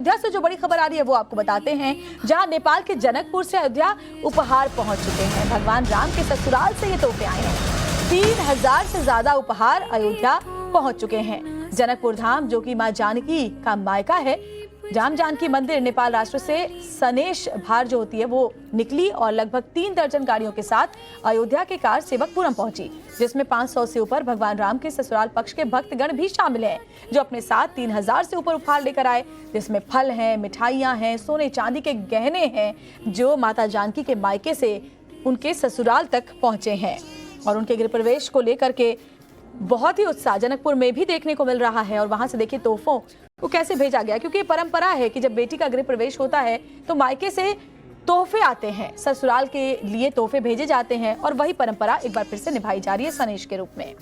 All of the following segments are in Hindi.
अयोध्या से जो बड़ी खबर आ रही है वो आपको बताते हैं, जहां नेपाल के जनकपुर से अयोध्या उपहार पहुंच चुके हैं। भगवान राम के ससुराल से ये तोहफे आए हैं। 3000 से ज्यादा उपहार अयोध्या पहुंच चुके हैं। जनकपुर धाम, जो कि मां जानकी का मायका है, जाम जानकी मंदिर नेपाल राष्ट्र से सनेश भार जो होती है वो निकली और लगभग 3 दर्जन गाड़ियों के साथ अयोध्या के कार सेवकपुरम पहुंची, जिसमें 500 से ऊपर भगवान राम के ससुराल पक्ष के भक्तगण भी शामिल हैं, जो अपने साथ 3000 से ऊपर उपहार लेकर आए, जिसमें फल हैं, मिठाइयां हैं, सोने चांदी के गहने हैं, जो माता जानकी के मायके से उनके ससुराल तक पहुंचे हैं। और उनके गृह प्रवेश को लेकर के बहुत ही उत्साह जनकपुर में भी देखने को मिल रहा है। और वहां से देखिए तोहफों को कैसे भेजा गया, क्योंकि ये परंपरा है कि जब बेटी का गृह प्रवेश होता है तो मायके से तोहफे आते हैं, ससुराल के लिए तोहफे भेजे जाते हैं। और वही परंपरा एक बार फिर से निभाई जा रही है सनेश के रूप में।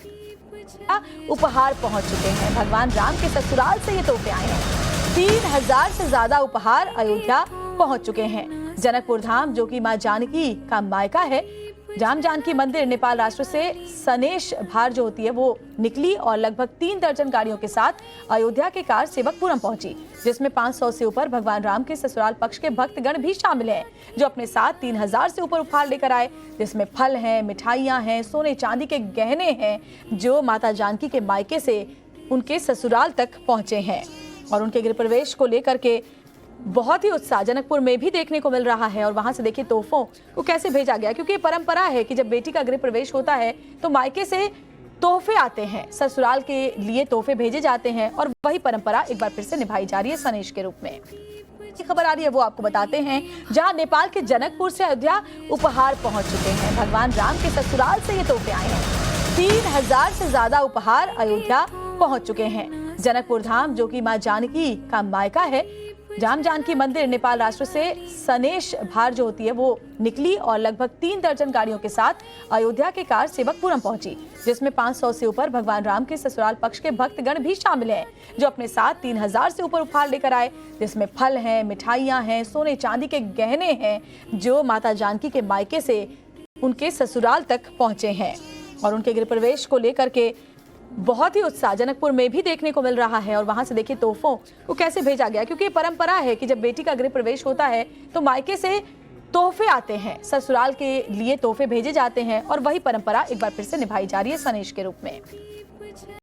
उपहार पहुंच चुके हैं। भगवान राम के ससुराल से ये तोहफे आए हैं। 3000 से ज्यादा उपहार अयोध्या पहुंच चुके हैं। जनकपुर धाम, जो कि मां जानकी का मायका है, जाम जानकी मंदिर नेपाल राष्ट्र से सनेश भार जो होती है वो निकली और लगभग 3 दर्जन गाड़ियों के साथ अयोध्या के कार सेवकपुरम पहुंची, जिसमें 500 से ऊपर भगवान राम के ससुराल पक्ष के भक्तगण भी शामिल हैं, जो अपने साथ 3000 से ऊपर उपहार लेकर आए, जिसमें फल हैं, मिठाइयां हैं, सोने चांदी के गहने हैं, जो माता जानकी के मायके से उनके ससुराल तक पहुंचे हैं। और उनके गृह प्रवेश को लेकर के बहुत ही उत्साह जनकपुर में भी देखने को मिल रहा है। और वहां से देखिए तोहफों को कैसे भेजा गया, क्योंकि ये परंपरा है कि जब बेटी का गृह प्रवेश होता है तो मायके से तोहफे आते हैं, ससुराल के लिए तोहफे भेजे जाते हैं। और वही परंपरा एक बार फिर से निभाई जा रही है सनेश के रूप में। खबर आ रही है वो आपको बताते हैं, जहां नेपाल के जनकपुर से अयोध्या उपहार पहुंच चुके हैं। भगवान राम के ससुराल से ये तोहफे आए हैं। 3000 से ज्यादा उपहार अयोध्या पहुंच चुके हैं। जनकपुर धाम, जो कि मां जानकी का मायका है, जाम जानकी मंदिर नेपाल राष्ट्र से सनेश भार जो होती है वो निकली और लगभग 3 दर्जन गाड़ियों के साथ अयोध्या के कार सेवकपुरम पहुंची, जिसमें 500 से ऊपर भगवान राम के ससुराल पक्ष के भक्तगण भी शामिल हैं, जो अपने साथ 3000 से ऊपर उपहार लेकर आए, जिसमें फल हैं, मिठाइयां हैं, सोने चांदी के गहने हैं, जो माता जानकी के मायके से उनके ससुराल तक पहुंचे हैं। और उनके गृह प्रवेश को लेकर के बहुत ही उत्साह जनकपुर में भी देखने को मिल रहा है। और वहां से देखिए तोहफों को कैसे भेजा गया, क्योंकि ये परंपरा है कि जब बेटी का गृह प्रवेश होता है तो मायके से तोहफे आते हैं, ससुराल के लिए तोहफे भेजे जाते हैं। और वही परंपरा एक बार फिर से निभाई जा रही है सनेश के रूप में।